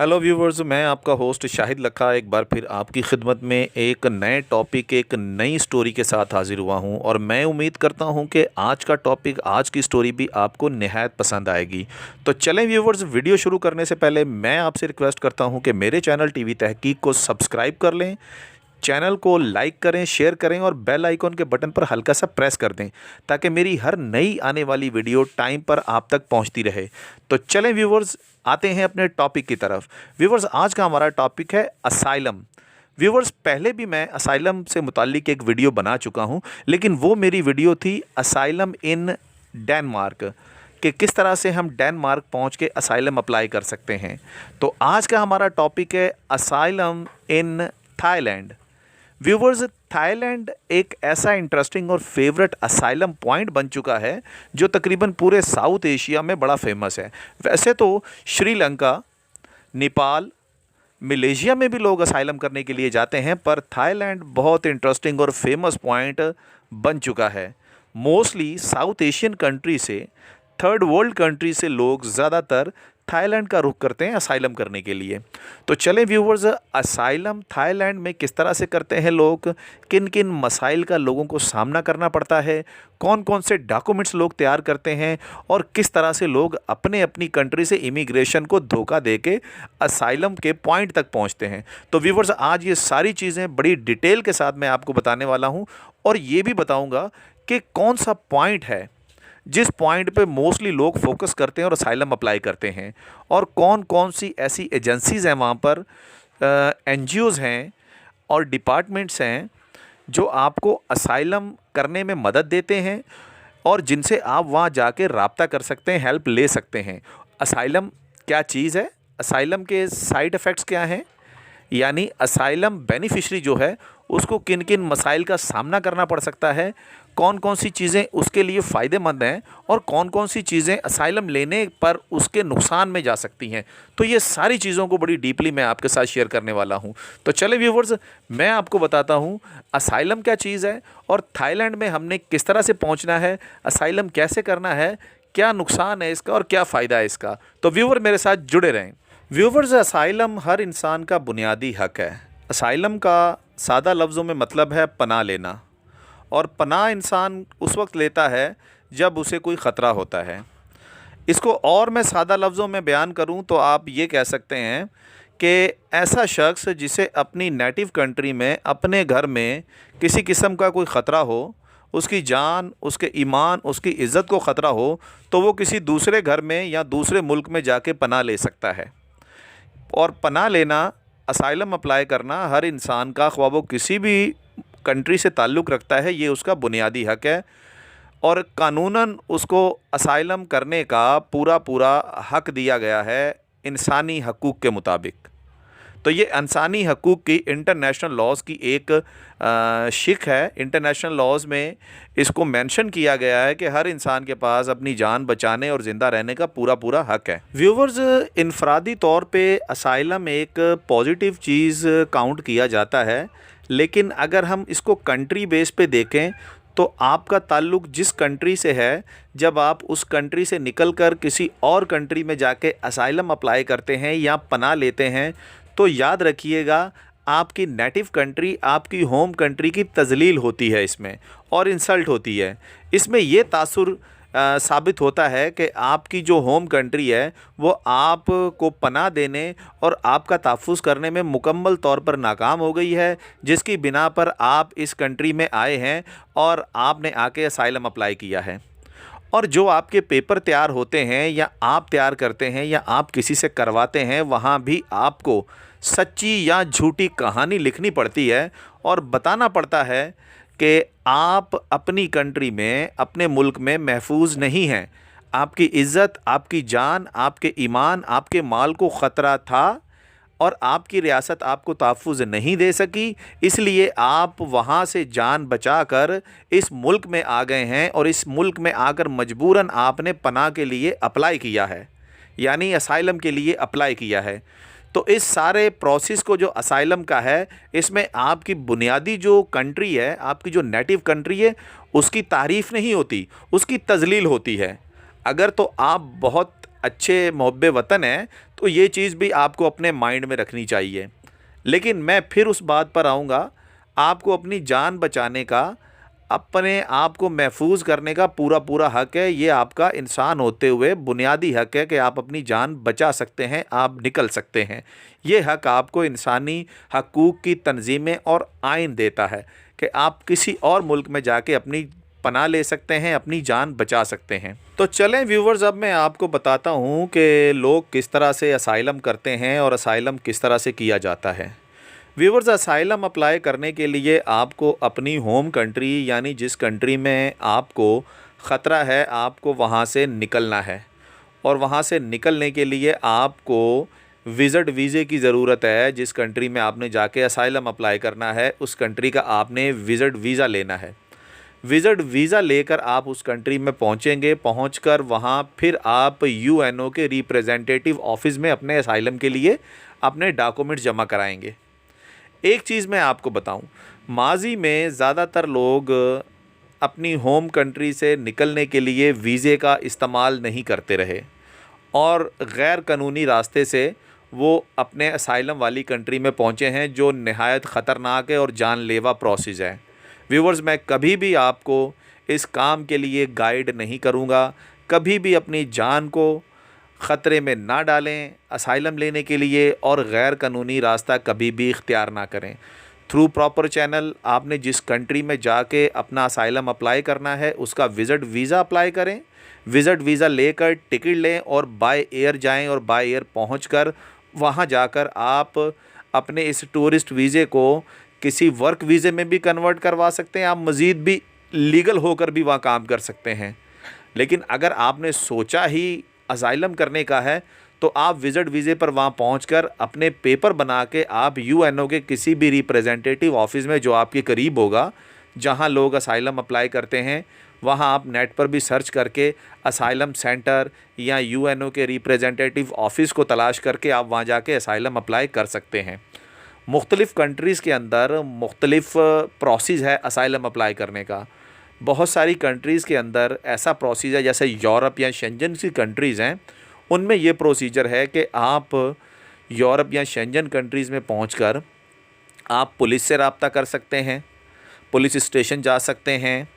Hello viewers, मैं आपका host Shahid लखा एक बार फिर आपकी खिदमत में एक नए टॉपिक एक नई स्टोरी के साथ हाजिर हुआ हूं और मैं उम्मीद करता हूं कि आज का टॉपिक आज की स्टोरी भी आपको निहायत पसंद आएगी। तो चलें व्यूवर्स, वीडियो शुरू करने से पहले मैं आपसे रिक्वेस्ट करता हूं कि मेरे चैनल टीवी तहकीक को सब्सक्राइब कर लें, चैनल को लाइक करें, शेयर करें और बेल आइकॉन के बटन पर हल्का सा प्रेस कर दें ताकि मेरी हर नई आने वाली वीडियो टाइम पर आप तक पहुंचती रहे। तो चलें व्यूवर्स, आते हैं अपने टॉपिक की तरफ। व्यूवर्स, आज का हमारा टॉपिक है असाइलम। व्यूवर्स, पहले भी मैं असाइलम से मुताल्लिक एक वीडियो बना चुका हूं, लेकिन वो मेरी वीडियो थी असाइलम इन डेनमार्क, कि किस तरह से हम डेनमार्क पहुंच के असाइलम अप्लाई कर सकते हैं। तो आज का हमारा टॉपिक है asylum in Thailand. Viewers, Thailand एक ऐसा इंटरेस्टिंग और फेवरेट असाइलम पॉइंट बन चुका है जो तकरीबन पूरे साउथ एशिया में बड़ा फेमस है। वैसे तो श्रीलंका, नेपाल, मलेशिया में भी लोग असाइलम करने के लिए जाते हैं, पर थाईलैंड बहुत इंटरेस्टिंग और फेमस पॉइंट बन चुका है। मोस्टली साउथ एशियन कंट्री से, थर्ड वर्ल्ड कंट्री से लोग ज़्यादातर थाईलैंड का रुख करते हैं असाइलम करने के लिए। तो चलें व्यूवर्स, असाइलम थाईलैंड में किस तरह से करते हैं लोग, किन किन मसाइल का लोगों को सामना करना पड़ता है, कौन कौन से डॉक्यूमेंट्स लोग तैयार करते हैं और किस तरह से लोग अपने अपनी कंट्री से इमिग्रेशन को धोखा दे के असाइलम के पॉइंट तक पहुंचते हैं। तो व्यूवर्स, आज ये सारी चीज़ें बड़ी डिटेल के साथ मैं आपको बताने वाला हूँ और ये भी बताऊँगा कि कौन सा पॉइंट है जिस पॉइंट पे मोस्टली लोग फोकस करते हैं और असाइलम अप्लाई करते हैं, और कौन कौन सी ऐसी एजेंसीज़ हैं वहाँ पर, एनजीओज़ हैं और डिपार्टमेंट्स हैं जो आपको असाइलम करने में मदद देते हैं और जिनसे आप वहाँ जाके राब्ता कर सकते हैं, हेल्प ले सकते हैं। असाइलम क्या चीज़ है, असाइलम के साइड इफ़ेक्ट्स क्या हैं, यानी असाइलम बेनिफिशरी जो है उसको किन किन मसाइल का सामना करना पड़ सकता है, कौन कौन सी चीज़ें उसके लिए फ़ायदेमंद हैं और कौन कौन सी चीज़ें असाइलम लेने पर उसके नुकसान में जा सकती हैं। तो ये सारी चीज़ों को बड़ी डीपली मैं आपके साथ शेयर करने वाला हूँ। तो चले व्यूवर्स, मैं आपको बताता हूँ असाइलम क्या चीज़ है और थाईलैंड में हमने किस तरह से पहुँचना है, असाइलम कैसे करना है, क्या नुकसान है इसका और क्या फ़ायदा है इसका। तो व्यूवर मेरे साथ जुड़े रहें। व्यूवर्स, असाइलम हर इंसान का बुनियादी हक है। असाइलम का सादा लफ्ज़ों में मतलब है पनाह लेना, और पनाह इंसान उस वक्त लेता है जब उसे कोई ख़तरा होता है। इसको और मैं सादा लफ्ज़ों में बयान करूं तो आप ये कह सकते हैं कि ऐसा शख्स जिसे अपनी नेटिव कंट्री में, अपने घर में किसी किस्म का कोई ख़तरा हो, उसकी जान, उसके ईमान, उसकी इज़्ज़त को ख़तरा हो, तो वो किसी दूसरे घर में या दूसरे मुल्क में जाके पनाह ले सकता है। और पनाह लेना, असाइलम अप्लाई करना हर इंसान का, ख्वाह वो किसी भी कंट्री से ताल्लुक़ रखता है, ये उसका बुनियादी हक है और कानूनन उसको असाइलम करने का पूरा पूरा हक दिया गया है इंसानी हकूक़ के मुताबिक। तो ये इंसानी हकूक़ की इंटरनेशनल लॉज़ की एक शिक है। इंटरनेशनल लॉज़ में इसको मेंशन किया गया है कि हर इंसान के पास अपनी जान बचाने और ज़िंदा रहने का पूरा पूरा हक है। व्यूवर्स, इनफरादी तौर पे असाइलम एक पॉजिटिव चीज़ काउंट किया जाता है, लेकिन अगर हम इसको कंट्री बेस पे देखें तो आपका ताल्लुक़ जिस कंट्री से है, जब आप उस कंट्री से निकलकर किसी और कंट्री में जाके असाइलम अप्लाई करते हैं या पनाह लेते हैं, तो याद रखिएगा आपकी नेटिव कंट्री, आपकी होम कंट्री की तज़लील होती है इसमें और इंसल्ट होती है। इसमें ये तासुर साबित होता है कि आपकी जो होम कंट्री है वो आपको पनाह देने और आपका तहफ़्फ़ुज़ करने में मुकम्मल तौर पर नाकाम हो गई है, जिसकी बिना पर आप इस कंट्री में आए हैं और आपने आके असाइलम अप्लाई किया है। और जो आपके पेपर तैयार होते हैं या आप तैयार करते हैं या आप किसी से करवाते हैं, वहाँ भी आपको सच्ची या झूठी कहानी लिखनी पड़ती है और बताना पड़ता है कि आप अपनी कंट्री में, अपने मुल्क में महफूज नहीं हैं। आपकी इज़्ज़त, आपकी जान, आपके ईमान, आपके माल को ख़तरा था और आपकी रियासत आपको तहफ़्फ़ुज़ नहीं दे सकी, इसलिए आप वहाँ से जान बचाकर इस मुल्क में आ गए हैं और इस मुल्क में आकर मजबूरन आपने पनाह के लिए अप्लाई किया है, यानी असाइलम के लिए अप्लाई किया है। तो इस सारे प्रोसेस को जो असाइलम का है, इसमें आपकी बुनियादी जो कंट्री है, आपकी जो नेटिव कंट्री है, उसकी तारीफ़ नहीं होती, उसकी तज़लील होती है। अगर तो आप बहुत अच्छे मोहब्बे वतन हैं, तो ये चीज़ भी आपको अपने माइंड में रखनी चाहिए। लेकिन मैं फिर उस बात पर आऊँगा, आपको अपनी जान बचाने का, अपने आप को महफूज करने का पूरा पूरा हक है। ये आपका इंसान होते हुए बुनियादी हक है कि आप अपनी जान बचा सकते हैं, आप निकल सकते हैं। ये हक आपको इंसानी हकूक़ की तंजीमें और आइन देता है कि आप किसी और मुल्क में जाके अपनी पनाह ले सकते हैं, अपनी जान बचा सकते हैं। तो चलें व्यूवर्स, अब मैं आपको बताता हूँ कि लोग किस तरह से असाइलम करते हैं और असाइलम किस तरह से किया जाता है। व्यूवर्स, असाइलम अप्लाई करने के लिए आपको अपनी होम कंट्री यानी जिस कंट्री में आपको ख़तरा है, आपको वहाँ से निकलना है। और वहाँ से निकलने के लिए आपको विज़िट वीज़े की ज़रूरत है। जिस कंट्री में आपने जाके असाइलम अप्लाई करना है, उस कंट्री का आपने विज़िट वीज़ा लेना है। विज़िट वीज़ा लेकर आप उस कंट्री में पहुँचेंगे। पहुँचकर वहाँ फिर आप यूएनओ के रिप्रेजेंटेटिव ऑफिस में अपने असाइलम के लिए अपने डॉक्यूमेंट्स जमा कराएंगे। एक चीज़ मैं आपको बताऊं, माजी में ज़्यादातर लोग अपनी होम कंट्री से निकलने के लिए वीज़े का इस्तेमाल नहीं करते रहे और गैर कानूनी रास्ते से वो अपने असाइलम वाली कंट्री में पहुंचे हैं, जो नहायत ख़तरनाक है और जानलेवा प्रोसेस है। व्यूवर्स, मैं कभी भी आपको इस काम के लिए गाइड नहीं करूंगा। कभी भी अपनी जान को ख़तरे में ना डालें असाइलम लेने के लिए, और गैर कानूनी रास्ता कभी भी इख्तियार ना करें। थ्रू प्रॉपर चैनल आपने जिस कंट्री में जाके अपना असाइलम अप्लाई करना है, उसका विज़िट वीज़ा अप्लाई करें। विज़िट वीज़ा लेकर टिकट लें और बाय एयर जाएं, और बाय एयर पहुंचकर वहां जाकर आप अपने इस टूरिस्ट वीज़े को किसी वर्क वीज़े में भी कन्वर्ट करवा सकते हैं। आप मज़ीद भी लीगल होकर भी वहाँ काम कर सकते हैं। लेकिन अगर आपने सोचा ही असाइलम करने का है, तो आप विज़िट वीज़े पर वहाँ पहुंचकर अपने पेपर बना के आप यूएनओ के किसी भी रिप्रेजेंटेटिव ऑफिस में, जो आपके करीब होगा, जहाँ लोग असाइलम अप्लाई करते हैं, वहाँ आप नेट पर भी सर्च करके असाइलम सेंटर या यूएनओ के रिप्रेजेंटेटिव ऑफिस को तलाश करके आप वहाँ जाके असाइलम अप्लाई कर सकते हैं। मुख्तलिफ़ कंट्रीज़ के अंदर मुख्तलिफ़ प्रोसेस है असाइलम अप्लाई करने का। बहुत सारी कंट्रीज़ के अंदर ऐसा प्रोसीजर है, जैसे यूरोप या शेंजन की कंट्रीज़ हैं, उनमें ये प्रोसीजर है कि आप यूरोप या शेंजन कंट्रीज़ में पहुंचकर आप पुलिस से रब्ता कर सकते हैं, पुलिस स्टेशन जा सकते हैं,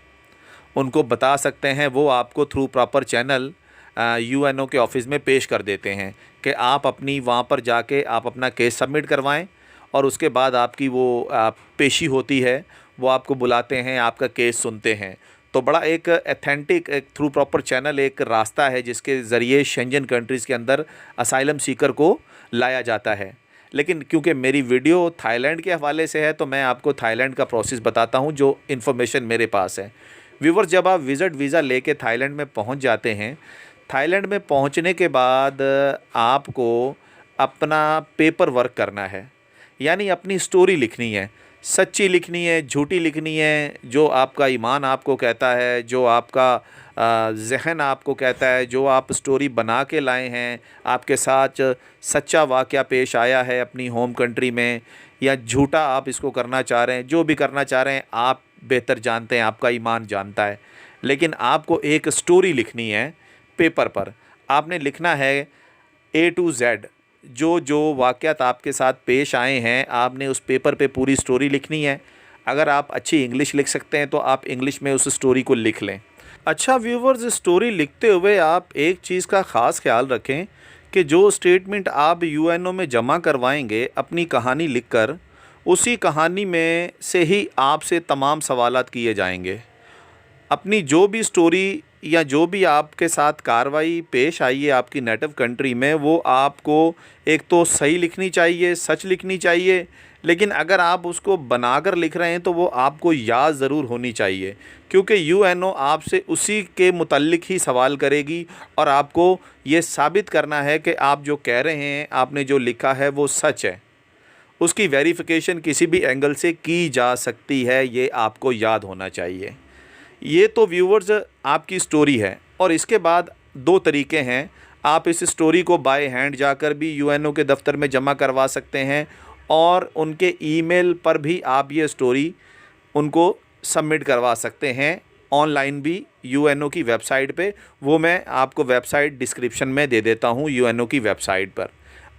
उनको बता सकते हैं, वो आपको थ्रू प्रॉपर चैनल यूएनओ के ऑफिस में पेश कर देते हैं कि आप अपनी वहाँ पर जाके आप अपना केस सबमिट करवाएं, और उसके बाद आपकी वो पेशी होती है, वो आपको बुलाते हैं, आपका केस सुनते हैं। तो बड़ा एक एथेंटिक, एक थ्रू प्रॉपर चैनल, एक रास्ता है जिसके ज़रिए शेंजन कंट्रीज़ के अंदर असाइलम सीकर को लाया जाता है। लेकिन क्योंकि मेरी वीडियो थाईलैंड के हवाले से है, तो मैं आपको थाईलैंड का प्रोसेस बताता हूँ, जो इन्फॉर्मेशन मेरे पास है। व्यूवर्स, जब आप विज़िट वीज़ा लेके थाईलैंड में पहुँच जाते हैं, थाईलैंड में पहुँचने के बाद आपको अपना पेपर वर्क करना है, यानी अपनी स्टोरी लिखनी है। सच्ची लिखनी है, झूठी लिखनी है, जो आपका ईमान आपको कहता है, जो आपका ज़हन आपको कहता है, जो आप स्टोरी बना के लाए हैं, आपके साथ सच्चा वाक़या पेश आया है अपनी होम कंट्री में, या झूठा आप इसको करना चाह रहे हैं, जो भी करना चाह रहे हैं आप बेहतर जानते हैं, आपका ईमान जानता है। लेकिन आपको एक स्टोरी लिखनी है पेपर पर। आपने लिखना है A to Z, जो वाक़यात आपके साथ पेश आए हैं, आपने उस पेपर पे पूरी स्टोरी लिखनी है। अगर आप अच्छी इंग्लिश लिख सकते हैं तो आप इंग्लिश में उस स्टोरी को लिख लें। अच्छा व्यूवर्स, स्टोरी लिखते हुए आप एक चीज़ का ख़ास ख्याल रखें कि जो स्टेटमेंट आप यूएनओ में जमा करवाएंगे अपनी कहानी लिखकर, उसी कहानी में से ही आपसे तमाम सवालात किए जाएंगे। अपनी जो भी स्टोरी या जो भी आपके साथ कार्रवाई पेश आई है आपकी नेटिव कंट्री में, वो आपको एक तो सही लिखनी चाहिए, सच लिखनी चाहिए। लेकिन अगर आप उसको बनाकर लिख रहे हैं तो वो आपको याद ज़रूर होनी चाहिए, क्योंकि यूएनओ आपसे उसी के मुतल्लिक ही सवाल करेगी, और आपको ये साबित करना है कि आप जो कह रहे हैं, आपने जो लिखा है वो सच है। उसकी वेरिफिकेशन किसी भी एंगल से की जा सकती है, ये आपको याद होना चाहिए। ये तो व्यूवर्स आपकी स्टोरी है, और इसके बाद दो तरीके हैं। आप इस स्टोरी को बाय हैंड जाकर भी यूएनओ के दफ़्तर में जमा करवा सकते हैं, और उनके ईमेल पर भी आप ये स्टोरी उनको सबमिट करवा सकते हैं ऑनलाइन भी यूएनओ की वेबसाइट पे, वो मैं आपको वेबसाइट डिस्क्रिप्शन में दे देता हूँ यूएनओ की वेबसाइट पर।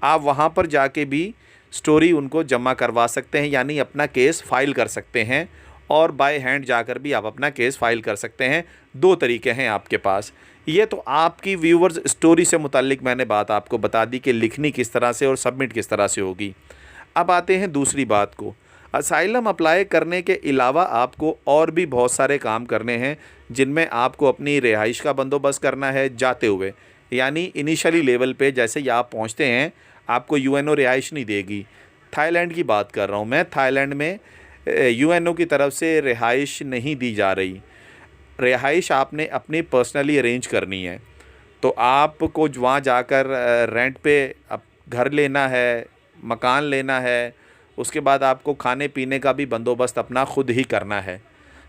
आप वहाँ पर जाके भी स्टोरी उनको जमा करवा सकते हैं, यानी अपना केस फाइल कर सकते हैं, और बाय हैंड जाकर भी आप अपना केस फाइल कर सकते हैं। 2 तरीके हैं आपके पास। ये तो आपकी व्यूवर्स स्टोरी से मुताल्लिक मैंने बात आपको बता दी कि लिखनी किस तरह से और सबमिट किस तरह से होगी। अब आते हैं दूसरी बात को। असाइलम अप्लाई करने के अलावा आपको और भी बहुत सारे काम करने हैं, जिनमें आपको अपनी रिहाइश का बंदोबस्त करना है जाते हुए। यानी इनिशियली लेवल पे जैसे ही आप पहुंचते हैं, आपको यूएनओ रिहाइश नहीं देगी। थाईलैंड की बात कर रहा हूं मैं। थाईलैंड में यूएनओ की तरफ से रिहाइश नहीं दी जा रही। रिहाइश आपने अपनी पर्सनली अरेंज करनी है। तो आपको वहाँ जाकर रेंट पे घर लेना है, मकान लेना है। उसके बाद आपको खाने पीने का भी बंदोबस्त अपना ख़ुद ही करना है।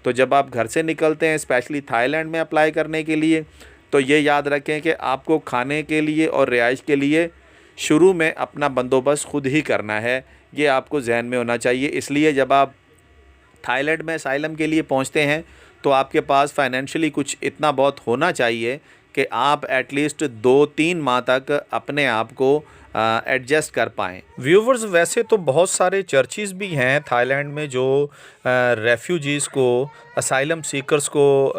तो जब आप घर से निकलते हैं स्पेशली थाईलैंड में अप्लाई करने के लिए, तो ये याद रखें कि आपको खाने के लिए और रिहाइश के लिए शुरू में अपना बंदोबस्त ख़ुद ही करना है। ये आपको जहन में होना चाहिए। इसलिए जब आप थाईलैंड में असाइलम के लिए पहुंचते हैं, तो आपके पास फाइनेंशियली कुछ इतना बहुत होना चाहिए कि आप एटलीस्ट 2-3 माह तक अपने आप को एडजस्ट कर पाएँ। व्यूवर्स, वैसे तो बहुत सारे चर्चेज़ भी हैं थाईलैंड में जो रेफ्यूजीज़ को, असाइलम सीकर्स को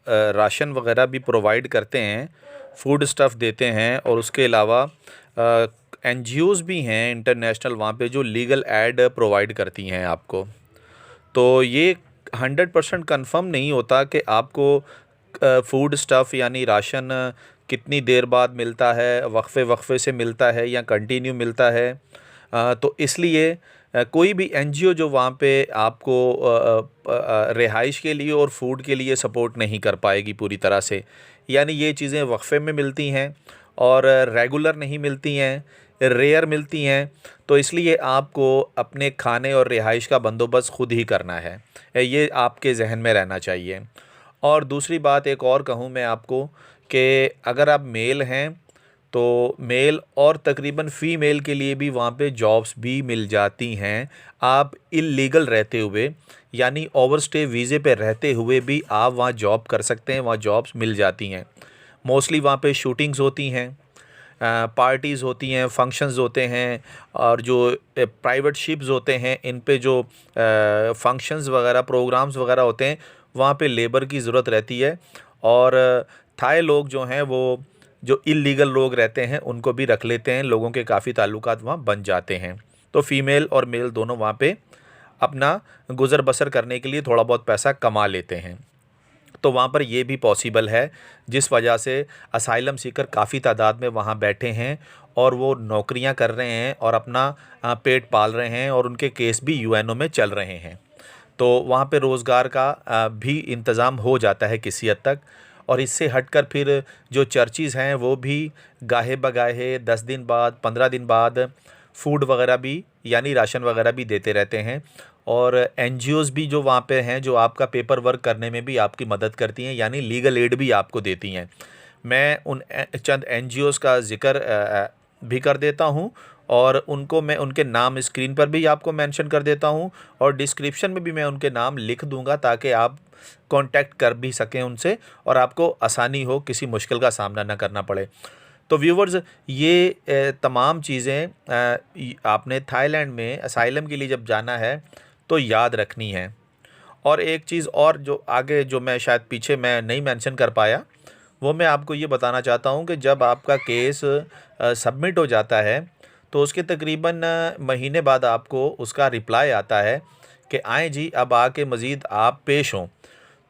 राशन वगैरह भी प्रोवाइड करते हैं, फूड स्टफ़ देते हैं। और उसके अलावा एनजीओज़ भी हैं इंटरनेशनल वहाँ पे जो लीगल एड प्रोवाइड करती हैं आपको। तो ये 100% कंफर्म नहीं होता कि आपको फूड स्टफ़ यानी राशन कितनी देर बाद मिलता है, वक्फ़े से मिलता है या कंटिन्यू मिलता है। तो इसलिए कोई भी एनजीओ जो वहाँ पे आपको रिहाइश के लिए और फूड के लिए सपोर्ट नहीं कर पाएगी पूरी तरह से। यानी ये चीज़ें वक्फ़े में मिलती हैं और रेगुलर नहीं मिलती हैं, रेयर मिलती हैं। तो इसलिए आपको अपने खाने और रिहाइश का बंदोबस्त ख़ुद ही करना है। ये आपके जहन में रहना चाहिए। और दूसरी बात एक और कहूँ मैं आपको कि अगर आप मेल हैं तो मेल और तकरीबन फ़ीमेल के लिए भी वहाँ पे जॉब्स भी मिल जाती हैं। आप इल्लीगल रहते हुए यानी ओवरस्टे वीज़े पे रहते हुए भी आप वहाँ जॉब कर सकते हैं, वहाँ जॉब्स मिल जाती हैं। मोस्टली वहाँ पे शूटिंग्स होती हैं, पार्टीज़ होती हैं, फंक्शंस होते हैं, और जो प्राइवेट शिप्स होते हैं इन पे जो फंक्शंस वगैरह, प्रोग्राम्स वगैरह होते हैं, वहाँ पे लेबर की ज़रूरत रहती है। और थाई लोग जो हैं वो जो इल्लीगल लोग रहते हैं उनको भी रख लेते हैं। लोगों के काफ़ी ताल्लुकात वहाँ बन जाते हैं। तो फ़ीमेल और मेल दोनों वहाँ पे अपना गुज़र बसर करने के लिए थोड़ा बहुत पैसा कमा लेते हैं। तो वहाँ पर ये भी पॉसिबल है, जिस वजह से असाइलम सीकर काफ़ी तादाद में वहाँ बैठे हैं और वो नौकरियाँ कर रहे हैं और अपना पेट पाल रहे हैं, और उनके केस भी यूएनओ में चल रहे हैं। तो वहाँ पे रोज़गार का भी इंतज़ाम हो जाता है किसी हद तक। और इससे हटकर फिर जो चर्चेज़ हैं वो भी गाहे बगाहे 10 दिन बाद, 15 दिन बाद फूड वगैरह भी यानी राशन वगैरह भी देते रहते हैं। और एनजीओज़ भी जो वहाँ पे हैं, जो आपका पेपर वर्क करने में भी आपकी मदद करती हैं, यानी लीगल एड भी आपको देती हैं। मैं उन चंद एनजीओज़ का ज़िक्र भी कर देता हूँ, और उनको मैं उनके नाम स्क्रीन पर भी आपको मेंशन कर देता हूँ, और डिस्क्रिप्शन में भी मैं उनके नाम लिख दूँगा ताकि आप कांटेक्ट कर भी सकें उनसे और आपको आसानी हो, किसी मुश्किल का सामना ना करना पड़े। तो व्यूवर्स, ये तमाम चीज़ें आपने थाईलैंड में असाइलम के लिए जब जाना है तो याद रखनी है। और एक चीज़ और जो आगे जो मैं शायद पीछे मैं नहीं मेंशन कर पाया, वो मैं आपको ये बताना चाहता हूँ कि जब आपका केस सबमिट हो जाता है तो उसके तकरीबन महीने बाद आपको उसका रिप्लाई आता है कि आएँ जी, अब आके मज़ीद आप पेश हों।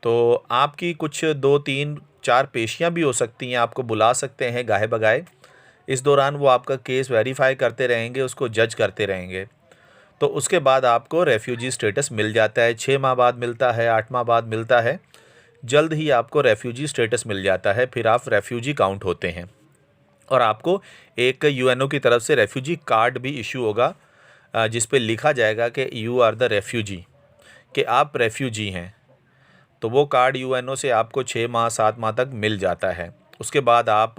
तो आपकी कुछ 2-3-4 पेशियाँ भी हो सकती हैं, आपको बुला सकते हैं गाहे बगाए। इस दौरान वो आपका केस वेरीफ़ाई करते रहेंगे, उसको जज करते रहेंगे। तो उसके बाद आपको रेफ्यूजी स्टेटस मिल जाता है। 6 माह बाद मिलता है, 8 माह बाद मिलता है। जल्द ही आपको रेफ्यूजी स्टेटस मिल जाता है, फिर आप रेफ्यूजी काउंट होते हैं। और आपको एक यूएनओ की तरफ से रेफ्यूजी कार्ड भी इशू होगा, जिस पे लिखा जाएगा कि यू आर द रेफ्यूजी, कि आप रेफ्यूजी हैं। तो वो कार्ड यूएनओ से आपको 6 माह 7 माह तक मिल जाता है। उसके बाद आप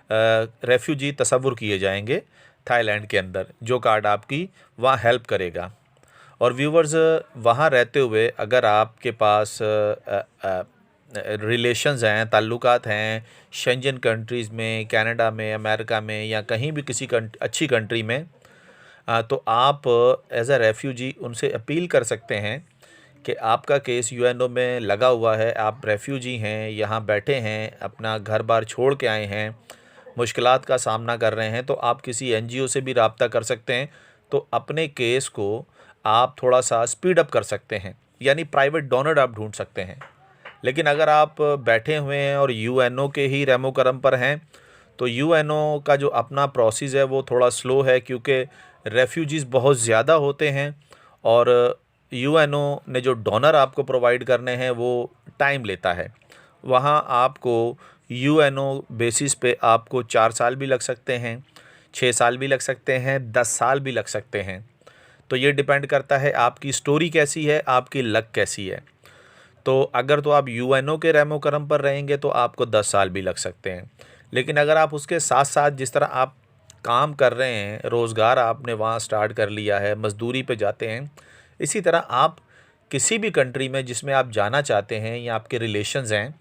रेफ्यूजी तस्वुर किए जाएंगे थाईलैंड के अंदर, जो कार्ड आपकी वहाँ हेल्प करेगा। और व्यूवर्स, वहाँ रहते हुए अगर आपके पास रिलेशंस हैं, ताल्लुकात हैं शेंजन कंट्रीज़ में, कनाडा में, अमेरिका में या कहीं भी किसी अच्छी कंट्री में, तो आप एज अ रेफ्यूजी उनसे अपील कर सकते हैं कि आपका केस यूएनओ में लगा हुआ है, आप रेफ्यूजी हैं, यहाँ बैठे हैं, अपना घर बार छोड़ के आए हैं, मुश्किलात का सामना कर रहे हैं, तो आप किसी एनजीओ से भी रब्ता कर सकते हैं। तो अपने केस को आप थोड़ा सा स्पीड अप कर सकते हैं, यानी प्राइवेट डोनर आप ढूंढ सकते हैं। लेकिन अगर आप बैठे हुए हैं और यूएनओ के ही रेमो करम पर हैं, तो यूएनओ का जो अपना प्रोसेस है वो थोड़ा स्लो है, क्योंकि रेफ्यूजीज़ बहुत ज़्यादा होते हैं और यूएनओ ने जो डोनर आपको प्रोवाइड करने हैं वो टाइम लेता है। वहाँ आपको यूएनओ बेसिस पे आपको 4 साल भी लग सकते हैं, 6 साल भी लग सकते हैं, 10 साल भी लग सकते हैं। तो ये डिपेंड करता है आपकी स्टोरी कैसी है, आपकी लक कैसी है। तो अगर तो आप यूएनओ के रेमो करम पर रहेंगे तो आपको 10 साल भी लग सकते हैं। लेकिन अगर आप उसके साथ साथ जिस तरह आप काम कर रहे हैं, रोज़गार आपने वहाँ स्टार्ट कर लिया है, मज़दूरी पे जाते हैं, इसी तरह आप किसी भी कंट्री में जिसमें आप जाना चाहते हैं या आपके रिलेशंस हैं,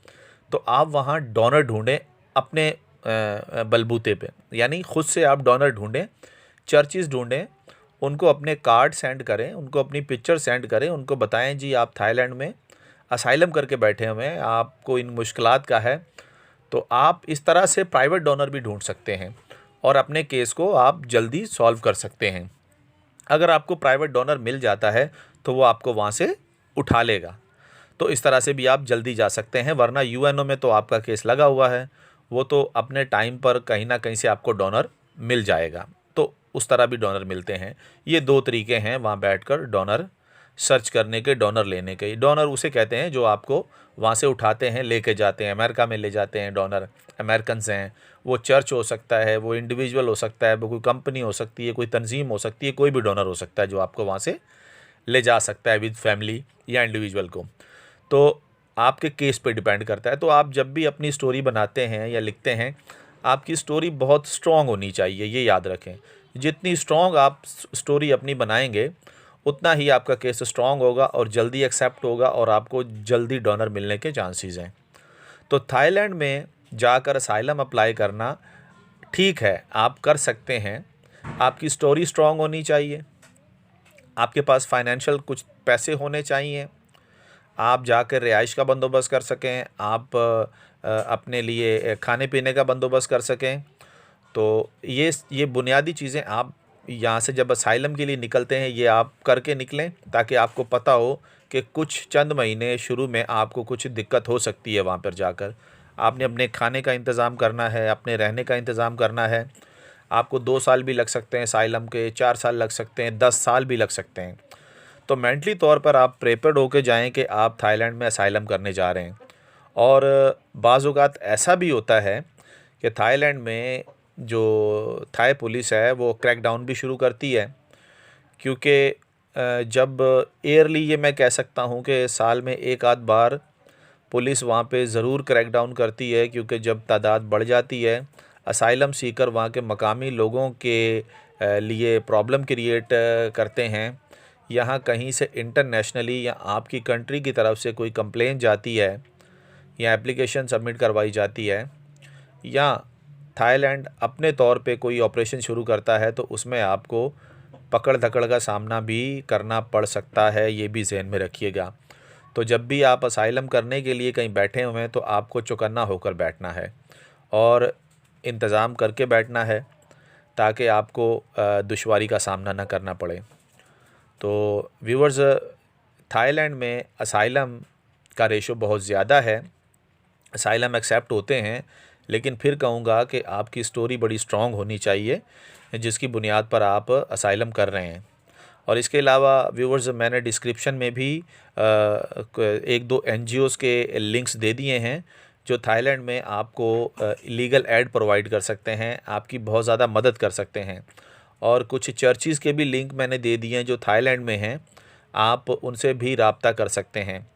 तो आप वहाँ डोनर ढूंढें अपने बलबूते पे, यानी ख़ुद से आप डोनर ढूंढें, चर्चिज़ ढूंढें, उनको अपने कार्ड सेंड करें, उनको अपनी पिक्चर सेंड करें, उनको बताएं जी आप थाईलैंड में असाइलम करके बैठे हुए हैं, आपको इन मुश्किलात का है। तो आप इस तरह से प्राइवेट डोनर भी ढूंढ सकते हैं और अपने केस को आप जल्दी सॉल्व कर सकते हैं। अगर आपको प्राइवेट डोनर मिल जाता है तो वो आपको वहाँ से उठा लेगा, तो इस तरह से भी आप जल्दी जा सकते हैं। वरना यूएनओ में तो आपका केस लगा हुआ है, वो तो अपने टाइम पर कहीं ना कहीं से आपको डोनर मिल जाएगा, तो उस तरह भी डोनर मिलते हैं। ये 2 तरीके हैं वहाँ बैठकर डोनर सर्च करने के, डोनर लेने के। डोनर उसे कहते हैं जो आपको वहाँ से उठाते हैं, लेके जाते हैं, अमेरिका में ले जाते हैं डोनर, अमेरिकन्स हैं। वो चर्च हो सकता है, वो इंडिविजुअल हो सकता है, वो कोई कंपनी हो सकती है, कोई तंजीम हो सकती है, कोई भी डोनर हो सकता है जो आपको वहाँ से ले जा सकता है विद फैमिली या इंडिविजुअल को। तो आपके केस पे डिपेंड करता है। तो आप जब भी अपनी स्टोरी बनाते हैं या लिखते हैं, आपकी स्टोरी बहुत स्ट्रॉन्ग होनी चाहिए, ये याद रखें। जितनी स्ट्रॉन्ग आप स्टोरी अपनी बनाएंगे उतना ही आपका केस स्ट्रॉन्ग होगा और जल्दी एक्सेप्ट होगा और आपको जल्दी डोनर मिलने के चांसेस हैं। तो थाईलैंड में जाकर असाइलम अप्लाई करना ठीक है, आप कर सकते हैं। आपकी स्टोरी स्ट्रॉन्ग होनी चाहिए, आपके पास फाइनेंशियल कुछ पैसे होने चाहिए, आप जाकर रिहाइश का बंदोबस्त कर सकें, आप अपने लिए खाने पीने का बंदोबस्त कर सकें। तो ये बुनियादी चीज़ें आप यहाँ से जब असाइलम के लिए निकलते हैं ये आप करके निकलें, ताकि आपको पता हो कि कुछ चंद महीने शुरू में आपको कुछ दिक्कत हो सकती है। वहाँ पर जाकर आपने अपने खाने का इंतज़ाम करना है, अपने रहने का इंतज़ाम करना है। आपको 2 साल भी लग सकते हैं असाइलम के, 4 साल लग सकते हैं, 10 साल भी लग सकते हैं। तो मेंटली तौर पर आप प्रिपेयर्ड होके जाएं कि आप थाईलैंड में असाइलम करने जा रहे हैं। और बाज़ औक़ात ऐसा भी होता है कि थाईलैंड में जो थाई पुलिस है वो क्रैकडाउन भी शुरू करती है, क्योंकि जब ईयरली ये मैं कह सकता हूँ कि साल में एक आध बार पुलिस वहाँ पे ज़रूर क्रैकडाउन करती है, क्योंकि जब तादाद बढ़ जाती है, असाइलम सीकर वहाँ के मकामी लोगों के लिए प्रॉब्लम क्रिएट करते हैं। यहाँ कहीं से इंटरनेशनली या आपकी कंट्री की तरफ से कोई कंप्लेन जाती है या एप्लीकेशन सबमिट करवाई जाती है, या थाईलैंड अपने तौर पे कोई ऑपरेशन शुरू करता है, तो उसमें आपको पकड़ धकड़ का सामना भी करना पड़ सकता है, ये भी ज़हन में रखिएगा। तो जब भी आप असाइलम करने के लिए कहीं बैठे हुए हैं तो आपको चौकन्ना होकर बैठना है और इंतज़ाम करके बैठना है, ताकि आपको दुश्वारी का सामना ना करना पड़े। तो व्यूअर्स, थाईलैंड में असाइलम का रेशो बहुत ज़्यादा है, असाइलम एक्सेप्ट होते हैं, लेकिन फिर कहूँगा कि आपकी स्टोरी बड़ी स्ट्रॉन्ग होनी चाहिए जिसकी बुनियाद पर आप असाइलम कर रहे हैं। और इसके अलावा व्यूअर्स, मैंने डिस्क्रिप्शन में भी 1-2 एनजीओज़ के लिंक्स दे दिए हैं जो थाईलैंड में आपको लीगल एड प्रोवाइड कर सकते हैं, आपकी बहुत ज़्यादा मदद कर सकते हैं। और कुछ चर्चिज़ के भी लिंक मैंने दे दिए हैं जो थाईलैंड में हैं, आप उनसे भी राब्ता कर सकते हैं।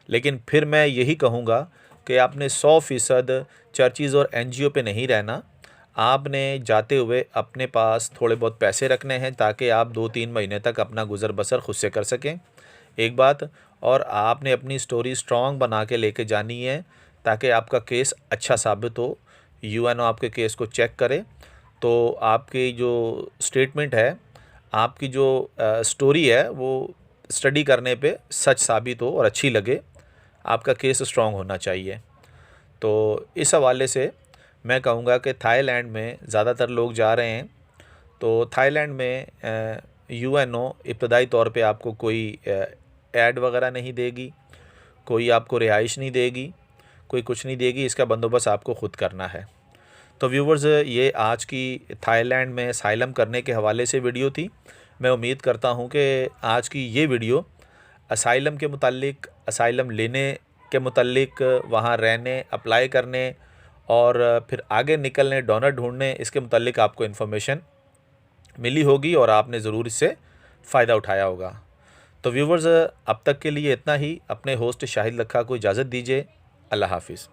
लेकिन फिर मैं यही कहूँगा कि आपने 100% चर्चिज़ और एनजीओ पे नहीं रहना। आपने जाते हुए अपने पास थोड़े बहुत पैसे रखने हैं ताकि आप 2-3 महीने तक अपना गुज़र बसर खुद से कर सकें। एक बात, और आपने अपनी स्टोरी स्ट्रॉन्ग बना के लेके जानी है ताकि आपका केस अच्छा साबित हो, यूएनओ आपके केस को चेक करे तो आपकी जो स्टेटमेंट है, आपकी जो स्टोरी है वो स्टडी करने पे सच साबित हो और अच्छी लगे, आपका केस स्ट्रॉन्ग होना चाहिए। तो इस हवाले से मैं कहूँगा कि थाईलैंड में ज़्यादातर लोग जा रहे हैं, तो थाईलैंड में यूएनओ इब्तदाई तौर पे आपको कोई ऐड वगैरह नहीं देगी, कोई आपको रिहाइश नहीं देगी, कोई कुछ नहीं देगी, इसका बंदोबस्त आपको ख़ुद करना है। तो व्यूवर्स, ये आज की थाईलैंड में असाइलम करने के हवाले से वीडियो थी। मैं उम्मीद करता हूँ कि आज की ये वीडियो असाइलम के मुतालिक, असाइलम लेने के मुतालिक, वहाँ रहने, अप्लाई करने और फिर आगे निकलने, डोनर ढूंढने, इसके मुतालिक आपको इन्फॉर्मेशन मिली होगी और आपने ज़रूर इससे फ़ायदा उठाया होगा। तो व्यूवर्स, अब तक के लिए इतना ही। अपने होस्ट शाहिद लखा को इजाज़त दीजिए। अल्लाह हाफिज़।